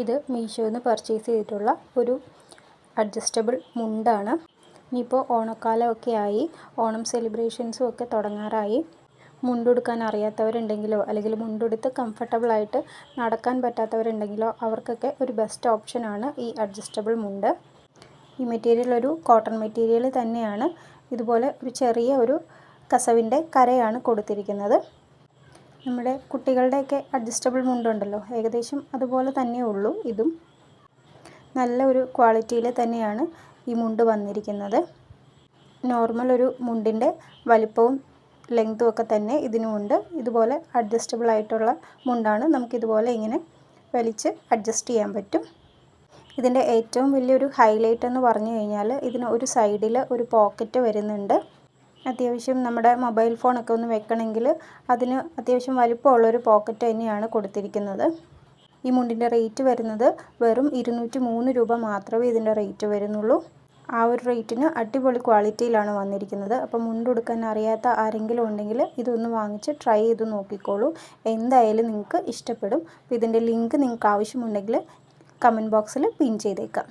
ഇത് മീഷോയിൽ നിന്ന് പർച്ചേസ് ചെയ്തിട്ടുള്ള ഒരു അഡ്ജസ്റ്റബിൾ മുണ്ടാണ്. ഇനിയിപ്പോൾ ഓണക്കാലമൊക്കെ ആയി, ഓണം സെലിബ്രേഷൻസും ഒക്കെ തുടങ്ങാറായി. മുണ്ടുടുക്കാൻ അറിയാത്തവരുണ്ടെങ്കിലോ അല്ലെങ്കിൽ മുണ്ടുടുത്ത് കംഫർട്ടബിളായിട്ട് നടക്കാൻ പറ്റാത്തവരുണ്ടെങ്കിലോ അവർക്കൊക്കെ ഒരു ബെസ്റ്റ് ഓപ്ഷനാണ് ഈ അഡ്ജസ്റ്റബിൾ മുണ്ട്. ഈ മെറ്റീരിയൽ ഒരു കോട്ടൺ മെറ്റീരിയൽ തന്നെയാണ്. ഇതുപോലെ ഒരു ചെറിയ ഒരു കസവിൻ്റെ കരയാണ് കൊടുത്തിരിക്കുന്നത്. നമ്മുടെ കുട്ടികളുടെയൊക്കെ അഡ്ജസ്റ്റബിൾ മുണ്ടുണ്ടല്ലോ, ഏകദേശം അതുപോലെ തന്നെ ഉള്ളൂ. ഇതും നല്ല ഒരു ക്വാളിറ്റിയിൽ തന്നെയാണ് ഈ മുണ്ട് വന്നിരിക്കുന്നത്. നോർമൽ ഒരു മുണ്ടിൻ്റെ വലിപ്പവും ലെങ്ത്തും ഒക്കെ തന്നെ ഇതിനുമുണ്ട്. ഇതുപോലെ അഡ്ജസ്റ്റബിൾ ആയിട്ടുള്ള മുണ്ടാണ്. നമുക്കിതുപോലെ ഇങ്ങനെ വലിച്ച് അഡ്ജസ്റ്റ് ചെയ്യാൻ പറ്റും. ഇതിൻ്റെ ഏറ്റവും വലിയൊരു ഹൈലൈറ്റ് എന്ന് പറഞ്ഞു കഴിഞ്ഞാൽ ഇതിന് ഒരു സൈഡിൽ ഒരു പോക്കറ്റ് വരുന്നുണ്ട്. അത്യാവശ്യം നമ്മുടെ മൊബൈൽ ഫോണൊക്കെ ഒന്ന് വെക്കണമെങ്കിൽ അതിന് അത്യാവശ്യം വലിപ്പമുള്ളൊരു പോക്കറ്റ് തന്നെയാണ് കൊടുത്തിരിക്കുന്നത്. ഈ മുണ്ടിൻ്റെ റേറ്റ് വരുന്നത് വെറും 203 രൂപ മാത്രമേ ഇതിൻ്റെ റേറ്റ് വരുന്നുള്ളൂ. ആ ഒരു റേറ്റിന് അടിപൊളി ക്വാളിറ്റിയിലാണ് വന്നിരിക്കുന്നത്. അപ്പോൾ മുണ്ടുടുക്കാൻ അറിയാത്ത ആരെങ്കിലും ഉണ്ടെങ്കിൽ ഇതൊന്ന് വാങ്ങിച്ച് ട്രൈ ചെയ്ത് നോക്കിക്കോളൂ. എന്തായാലും നിങ്ങൾക്ക് ഇഷ്ടപ്പെടും. അപ്പോൾ ഇതിൻ്റെ ലിങ്ക് നിങ്ങൾക്ക് ആവശ്യമുണ്ടെങ്കിൽ കമൻറ്റ് ബോക്സിൽ പിൻ ചെയ്തേക്കാം.